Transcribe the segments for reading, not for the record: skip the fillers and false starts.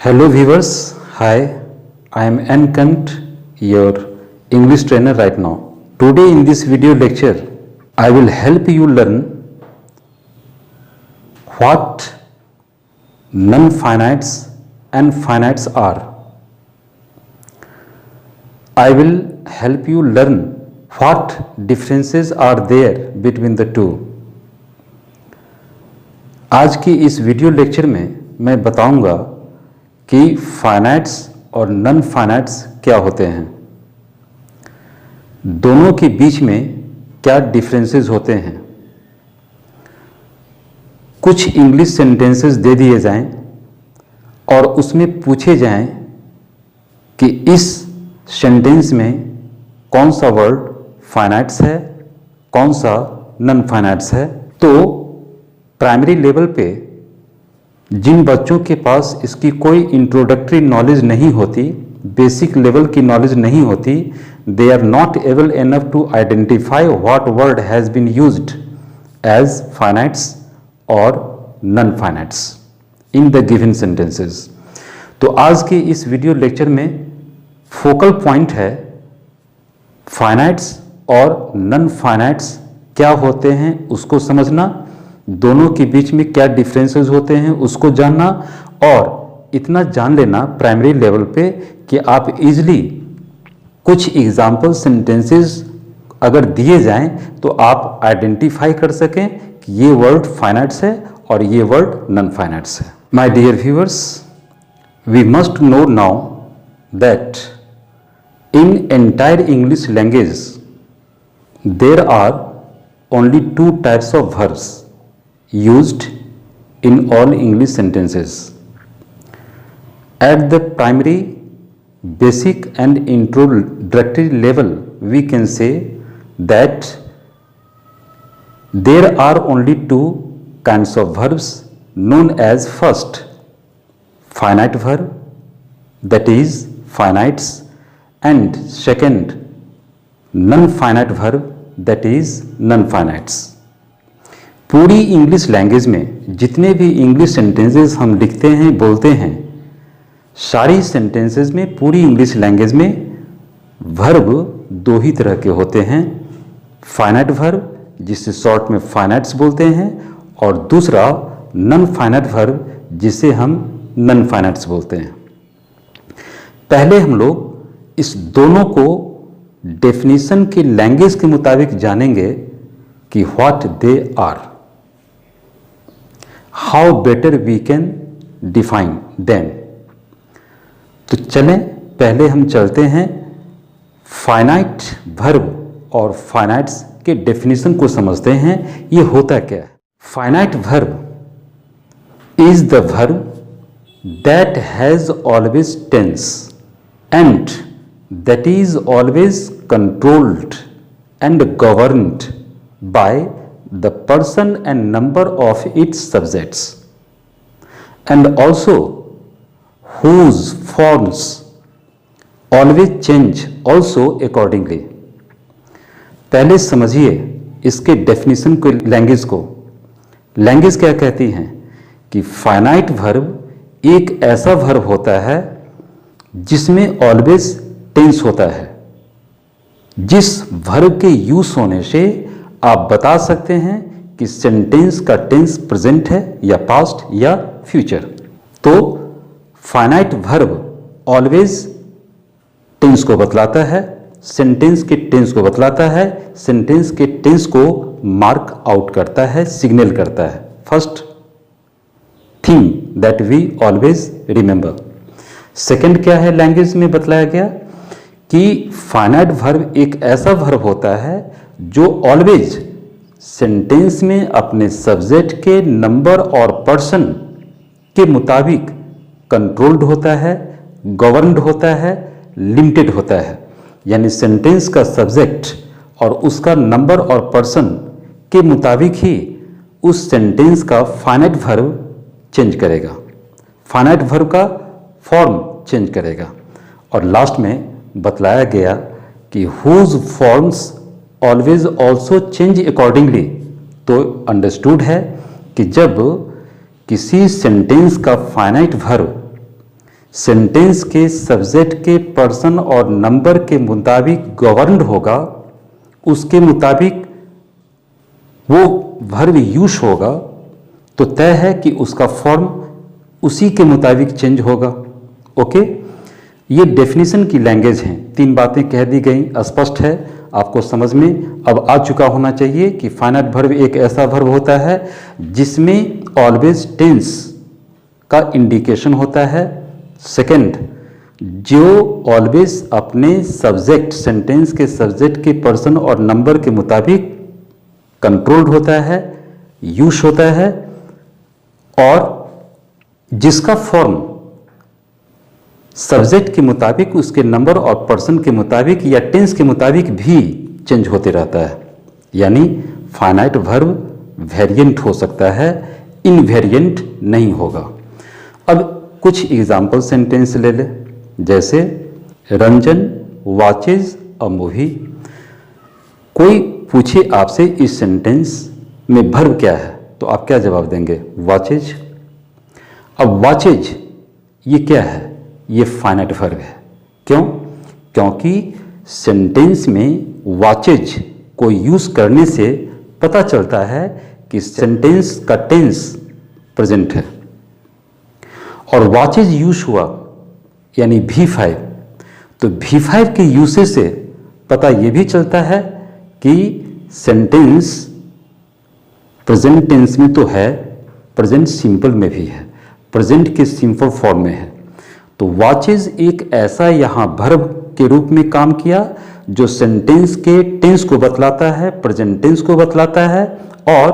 Hello viewers, hi, I am N. Kant, your English trainer right now. Today in this video lecture, I will help you learn what non-finites and finites are. I will help you learn what differences are there between the two. आज की इस video lecture में मैं बताऊंगा कि finites और non finites क्या होते हैं, दोनों के बीच में क्या डिफरेंसेस होते हैं। कुछ इंग्लिश सेंटेंसेस दे दिए जाएं और उसमें पूछे जाएं कि इस सेंटेंस में कौन सा वर्ड फाइनाइट्स है, कौन सा नॉन फाइनाइट्स है। तो प्राइमरी लेवल पे जिन बच्चों के पास इसकी कोई इंट्रोडक्टरी नॉलेज नहीं होती, बेसिक लेवल की नॉलेज नहीं होती, they are not able enough to identify what word has been used as finites और non finites in the given sentences. तो आज के इस वीडियो लेक्चर में फोकल पॉइंट है फाइनाइट्स और नॉन फाइनाइट्स क्या होते हैं उसको समझना, दोनों के बीच में क्या डिफरेंसेस होते हैं उसको जानना, और इतना जान लेना प्राइमरी लेवल पे कि आप इजीली कुछ एग्जाम्पल सेंटेंसेस अगर दिए जाएं तो आप आइडेंटिफाई कर सकें कि ये वर्ड फाइनाइट्स है और ये वर्ड नॉन फाइनाइट्स है। My dear viewers, we must know now that in entire English language there are only two types of verbs used in all English sentences. At the primary, basic and introductory level, we can say that there are only two kinds of verbs known as first, finite verb, that is finites, and second, non-finite verb, that is non-finites. पूरी English language में जितने भी English sentences हम लिखते हैं, बोलते हैं, सारी सेंटेंसेस में पूरी इंग्लिश लैंग्वेज में वर्ब दो ही तरह के होते हैं। फाइनाइट वर्ब जिसे शॉर्ट में फाइनाइट्स बोलते हैं, और दूसरा नॉन फाइनाइट वर्ब जिसे हम नॉन फाइनाइट्स बोलते हैं। पहले हम लोग इस दोनों को डेफिनेशन के लैंग्वेज के मुताबिक जानेंगे कि what they are, how better we can define them. तो चलें पहले हम चलते हैं फाइनाइट वर्ब और फाइनाइट्स के डेफिनेशन को समझते हैं। ये होता क्या है? Finite verb is the verb that has always tense and that is always controlled and governed by the person and number of its subjects, and also whose forms always change also accordingly. पहले समझिए इसके definition को, language को। Language क्या कहती हैं कि finite verb एक ऐसा वर्ब होता है जिसमें ऑलवेज टेंस होता है, जिस वर्ब के यूज होने से आप बता सकते हैं कि सेंटेंस का टेंस प्रेजेंट है या पास्ट या फ्यूचर। तो फाइनाइट वर्ब ऑलवेज टेंस को बतलाता है, सेंटेंस के टेंस को बतलाता है, सेंटेंस के टेंस को मार्क आउट करता है, सिग्नल करता है। First thing that we always remember. Second क्या है, लैंग्वेज में बतलाया गया कि फाइनाइट वर्ब एक ऐसा वर्ब होता है जो ऑलवेज सेंटेंस में अपने सब्जेक्ट के नंबर और पर्सन के मुताबिक कंट्रोल्ड होता है, गवर्नड होता है, लिमिटेड होता है। यानी सेंटेंस का सब्जेक्ट और उसका नंबर और पर्सन के मुताबिक ही उस सेंटेंस का फाइनाइट वर्ब चेंज करेगा, फाइनाइट वर्ब का फॉर्म चेंज करेगा। और लास्ट में बतलाया गया कि whose forms always also change accordingly. तो अंडरस्टूड है कि जब किसी सेंटेंस का फाइनाइट वर्ब सेंटेंस के सब्जेक्ट के पर्सन और नंबर के मुताबिक गवर्न्ड होगा, उसके मुताबिक वो वर्ब यूज होगा, तो तय है कि उसका फॉर्म उसी के मुताबिक चेंज होगा। ओके, ये डेफिनेशन की लैंग्वेज है। 3 बातें कह दी गई, स्पष्ट है, आपको समझ में अब आ चुका होना चाहिए कि फाइनाइट वर्ब एक ऐसा वर्ब होता है जिसमें ऑलवेज टेंस का इंडिकेशन होता है। सेकंड, जो ऑलवेज अपने सब्जेक्ट, सेंटेंस के सब्जेक्ट के पर्सन और नंबर के मुताबिक कंट्रोल्ड होता है, यूज होता है, और जिसका फॉर्म सब्जेक्ट के मुताबिक, उसके नंबर और पर्सन के मुताबिक या टेंस के मुताबिक भी चेंज होते रहता है। यानी फाइनाइट वर्ब वेरिएंट हो सकता है, इनवेरिएंट नहीं होगा। अब कुछ एग्जाम्पल सेंटेंस ले ले, जैसे रंजन वॉचेज अ मूवी। कोई पूछे आपसे इस सेंटेंस में वर्ब क्या है, तो आप क्या जवाब देंगे? वॉचेज। अब वॉचेज ये क्या है? ये फाइनाइट वर्ब है। क्यों? क्योंकि सेंटेंस में वॉचेज को यूज करने से पता चलता है कि सेंटेंस का टेंस प्रेजेंट है, और वॉचेज यूज हुआ यानी V5, तो V5 के यूसेज से पता यह भी चलता है कि सेंटेंस प्रेजेंट टेंस में तो है, प्रेजेंट सिंपल में भी है, प्रेजेंट के सिंपल फॉर्म में है। तो वॉचेज एक ऐसा यहाँ वर्ब के रूप में काम किया जो सेंटेंस के टेंस को बतलाता है, प्रेजेंट टेंस को बतलाता है, और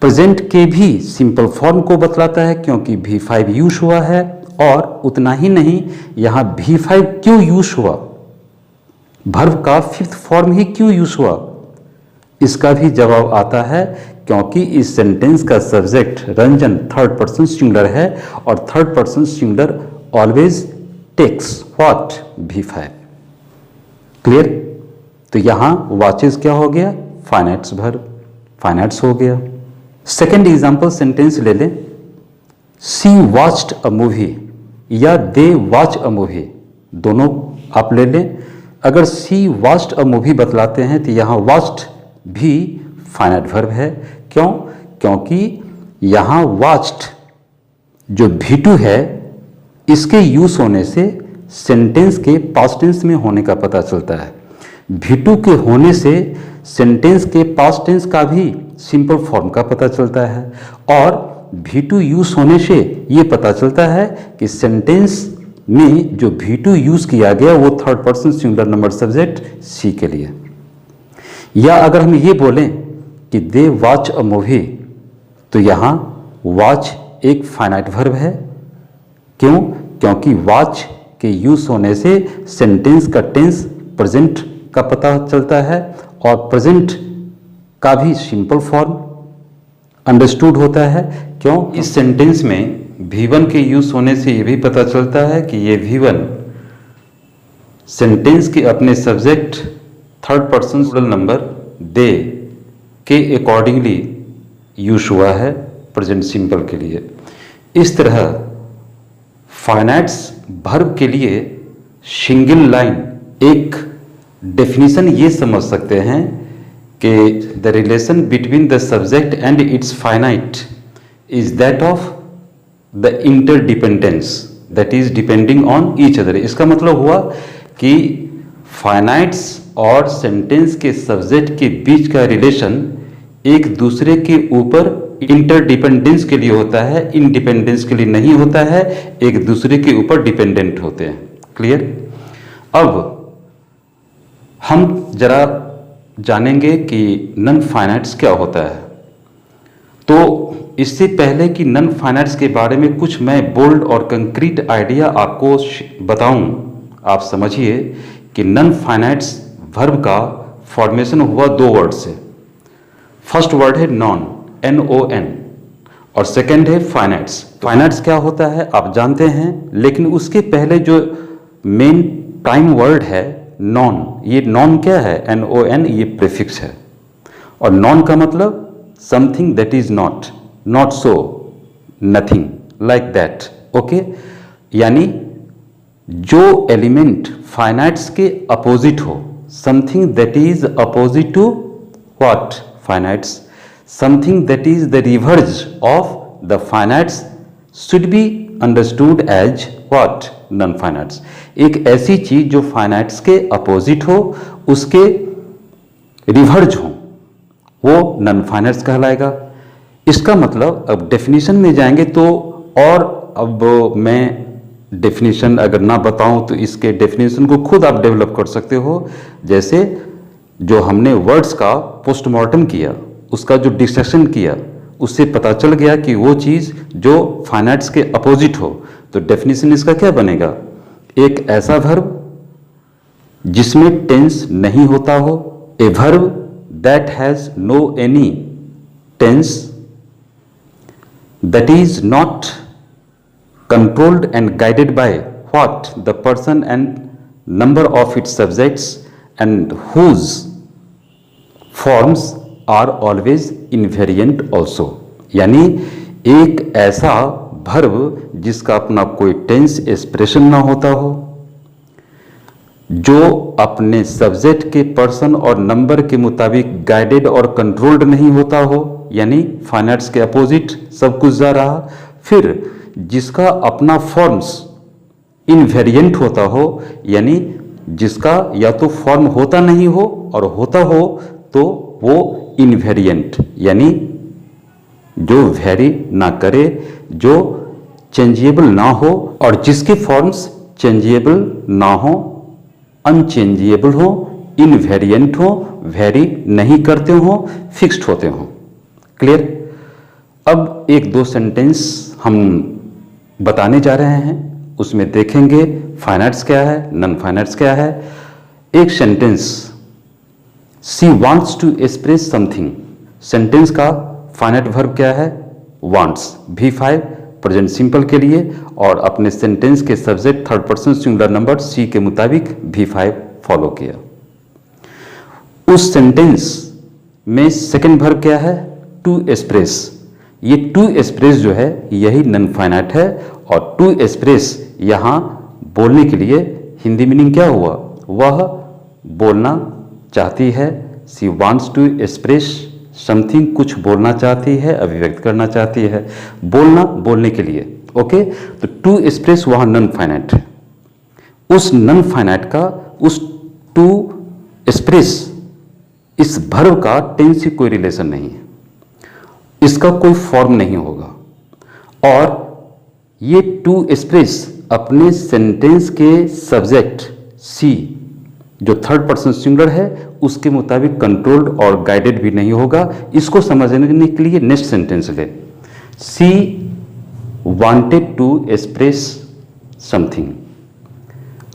प्रेजेंट के भी सिंपल फॉर्म को बतलाता है क्योंकि V5 यूज हुआ है। और उतना ही नहीं, यहाँ V5 क्यों यूज हुआ, वर्ब का 5th फॉर्म ही क्यों यूज हुआ, इसका भी जवाब आता है क्योंकि इस सेंटेंस का subject Ranjan 3rd person singular है, और 3rd person singular always takes what? V5। Clear? तो यहां वॉचेस क्या हो गया? फाइनाइट्स वर्ब, फाइनाइट्स हो गया। सेकेंड एग्जांपल सेंटेंस ले लें, सी वॉच्ड अ मूवी या दे वॉच अ मूवी, दोनों आप ले लें। अगर सी वॉच्ड अ मूवी बतलाते हैं तो यहाँ वॉच्ड भी फाइनाइट वर्ब है। क्यों? क्योंकि यहाँ वॉच्ड जो V2 है, इसके यूज होने से सेंटेंस के पास्ट टेंस में होने का पता चलता है। V2 के होने से सेंटेंस के पास्ट टेंस का भी सिंपल फॉर्म का पता चलता है, और V2 यूज होने से ये पता चलता है कि सेंटेंस में जो V2 यूज किया गया वो 3rd person singular number subject she के लिए। या अगर हम ये बोलें कि दे वॉच अ मूवी, तो यहाँ वॉच एक फाइनाइट वर्ब है। क्यों? क्योंकि वॉच के यूज होने से सेंटेंस का टेंस प्रेजेंट का पता चलता है, और प्रेजेंट का भी सिंपल फॉर्म अंडरस्टूड होता है। क्यों? इस सेंटेंस में V1 के यूज होने से ये भी पता चलता है कि ये V1 सेंटेंस के अपने subject 3rd person singular number दे के अकॉर्डिंगली यूज हुआ है प्रेजेंट सिंपल के लिए। इस तरह फाइनाइट्स वर्ब के लिए सिंगल लाइन एक डेफिनेशन ये समझ सकते हैं कि the relation between the subject and it's finite is that of the interdependence that is depending on each other. इसका मतलब हुआ कि फाइनाइट्स और सेंटेंस के सब्जेक्ट के बीच का रिलेशन एक दूसरे के ऊपर इंटरडिपेंडेंस के लिए होता है, इंडिपेंडेंस के लिए नहीं होता है, एक दूसरे के ऊपर डिपेंडेंट होते हैं। क्लियर? अब हम जरा जानेंगे कि नन फाइनाइट्स क्या होता है। तो इससे पहले कि नन फाइनाइट्स के बारे में कुछ मैं बोल्ड और कंक्रीट आइडिया आपको बताऊं, आप समझिए कि नन फाइनाइट्स वर्ब का फॉर्मेशन हुआ 2 वर्ड से। फर्स्ट वर्ड है नॉन, NON, और सेकंड है फाइनाइट्स। फाइनाइट्स क्या होता है आप जानते हैं, लेकिन उसके पहले जो मेन प्राइम वर्ड है नॉन, ये नॉन क्या है? NON, ये प्रीफिक्स है, और नॉन का मतलब something that is not, not so, nothing, like that. Okay, यानी जो एलिमेंट फाइनाइट्स के अपोजिट हो, something that is opposite to what finites, something that is the reverse of the finites should be understood as what non finites. एक ऐसी चीज जो finites के opposite हो, उसके रिवर्स हो, वो नॉन फाइनाइट्स कहलाएगा। इसका मतलब अब डेफिनेशन में जाएंगे तो, और अब मैं डेफिनेशन अगर ना बताऊं तो इसके डेफिनेशन को खुद आप डेवलप कर सकते हो। जैसे जो हमने वर्ड्स का पोस्टमार्टम किया, उसका जो डिस्कशन किया, उससे पता चल गया कि वो चीज़ जो फाइनाइट्स के अपोजिट हो, तो डेफिनेशन इसका क्या बनेगा? एक ऐसा वर्ब जिसमें टेंस नहीं होता हो, a verb that has no any tense, that is not controlled and guided by what the person and number of its subjects, and whose forms are always invariant also। यानी एक ऐसा verb जिसका अपना कोई tense expression ना होता हो, जो अपने सब्जेक्ट के पर्सन और नंबर के मुताबिक गाइडेड और कंट्रोल्ड नहीं होता हो, यानी फाइनाइट्स के अपोजिट सब कुछ जा रहा। फिर जिसका अपना फॉर्म्स इनवेरिएंट होता हो, यानी जिसका या तो फॉर्म होता नहीं हो और होता हो तो वो इनवेरिएंट, यानी जो वेरी ना करे, जो चेंजेबल ना हो, और जिसके फॉर्म्स चेंजेबल ना हो, अनचेंजेबल हो, इनवेरिएंट हो, वेरी नहीं करते हो, फिक्स्ड होते हो। क्लियर? अब एक दो सेंटेंस हम बताने जा रहे हैं, उसमें देखेंगे फाइनाइट्स क्या है, नॉन फाइनाइट्स क्या है। एक sentence, she wants to express something, sentence का फाइनाइट वर्ब क्या है? वांट्स, V5 प्रेजेंट सिंपल के लिए, और अपने सेंटेंस के subject third person singular number she के मुताबिक V5 फॉलो किया। उस सेंटेंस में सेकंड वर्ब क्या है? To express. ये टू एक्सप्रेस जो है यही नॉन फाइनाइट है, और टू एक्सप्रेस यहाँ बोलने के लिए हिंदी मीनिंग क्या हुआ? वह बोलना चाहती है। She wants to express something, कुछ बोलना चाहती है, अभिव्यक्त करना चाहती है, बोलना, बोलने के लिए। ओके, तो टू एक्सप्रेस वहाँ नॉन फाइनाइट है। उस नॉन फाइनाइट का, उस टू एक्सप्रेस इस वर्ब का टेंस से कोई रिलेशन नहीं है, इसका कोई फॉर्म नहीं होगा, और ये टू एक्सप्रेस अपने सेंटेंस के सब्जेक्ट सी जो थर्ड पर्सन सिंगुलर है उसके मुताबिक कंट्रोल्ड और गाइडेड भी नहीं होगा। इसको समझने के लिए नेक्स्ट सेंटेंस ले, she wanted to express something.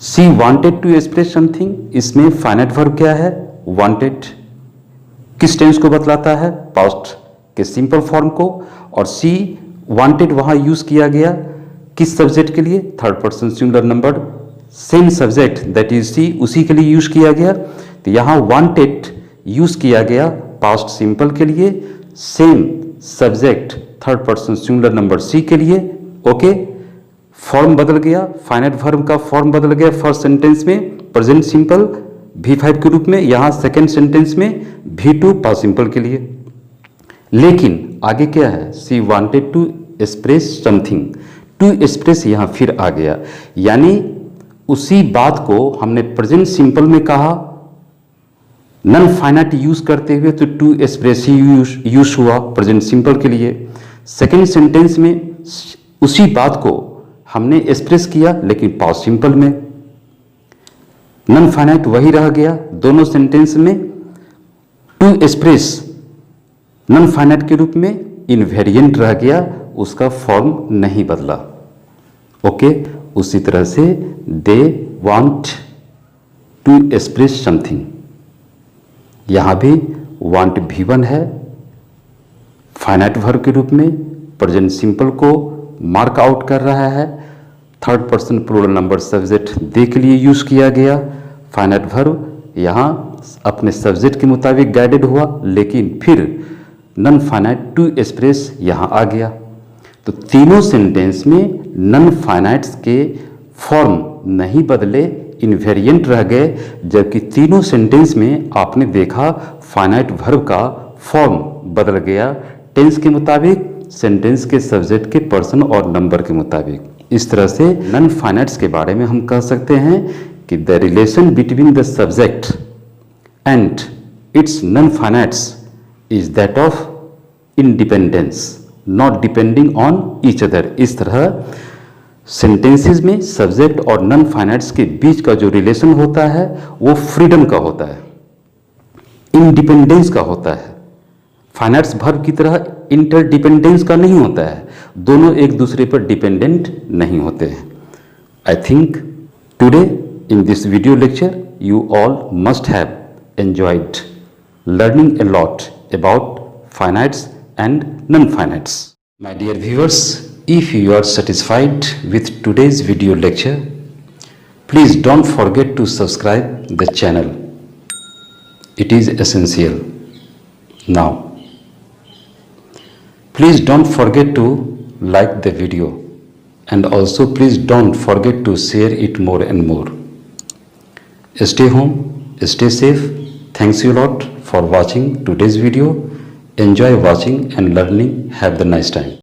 She wanted to express something, इसमें फाइनाइट वर्ब क्या है? वांटेड। किस टेंस को बतलाता है? पास्ट के सिंपल फॉर्म को। और सी वांटेड वहां यूज किया गया किस सब्जेक्ट के लिए? Third person singular number, same subject that is she, उसी के लिए यूज किया गया। तो यहां वांटेड यूज किया गया पास्ट सिंपल के लिए, same subject third person singular number she के लिए। ओके, फॉर्म बदल गया, फाइनाइट वर्ब का फॉर्म बदल गया फर्स्ट सेंटेंस में प्रेजेंट सिंपल V5 के रूप में, यहां सेकेंड सेंटेंस में V2 पास्ट सिंपल के लिए। लेकिन आगे क्या है? She wanted to express something, to express यहां फिर आ गया, यानी उसी बात को हमने प्रेजेंट सिंपल में कहा, नॉन फाइनाइट यूज करते हुए, तो टू एक्सप्रेस ही यूज हुआ प्रेजेंट सिंपल के लिए। सेकेंड सेंटेंस में उसी बात को हमने एक्सप्रेस किया, लेकिन पास्ट सिंपल में नॉन फाइनाइट वही रह गया। दोनों सेंटेंस में टू एक्सप्रेस नॉन फाइनाइट के रूप में इनवेरिएंट रह गया, उसका फॉर्म नहीं बदला। ओके, उसी तरह से they want to express something, यहां भी वांट V1 है, फाइनाइट वर्ब के रूप में प्रेजेंट सिंपल को मार्क आउट कर रहा है। Third person plural number subject they के लिए यूज किया गया। फाइनाइट वर्ब यहाँ अपने सब्जेक्ट के मुताबिक गाइडेड हुआ, लेकिन फिर नॉन फाइनाइट टू एक्सप्रेस यहाँ आ गया। तो तीनों सेंटेंस में नन फाइनाइट्स के फॉर्म नहीं बदले, इनवेरिएंट रह गए, जबकि तीनों सेंटेंस में आपने देखा फाइनाइट वर्ब का फॉर्म बदल गया टेंस के मुताबिक, सेंटेंस के सब्जेक्ट के पर्सन और नंबर के मुताबिक। इस तरह से नन फाइनाइट्स के बारे में हम कह सकते हैं कि the relation between the subject and its non finites is that of independence, not depending on each other. इस तरह सेंटेंसेस में सब्जेक्ट और नन फाइनाइट्स के बीच का जो रिलेशन होता है वो फ्रीडम का होता है, इंडिपेंडेंस का होता है। फाइनाइट्स वर्ब की तरह इंटरडिपेंडेंस का नहीं होता है, दोनों एक दूसरे पर डिपेंडेंट नहीं होते हैं। I think today in this video lecture you all must have enjoyed learning a lot about finites and non-finites. My dear viewers, if you are satisfied with today's video lecture, please don't forget to subscribe the channel. It is essential. Now, please don't forget to like the video, and also please don't forget to share it more and more. Stay home, stay safe. Thanks you a lot for watching today's video. Enjoy watching and learning. Have the nice time.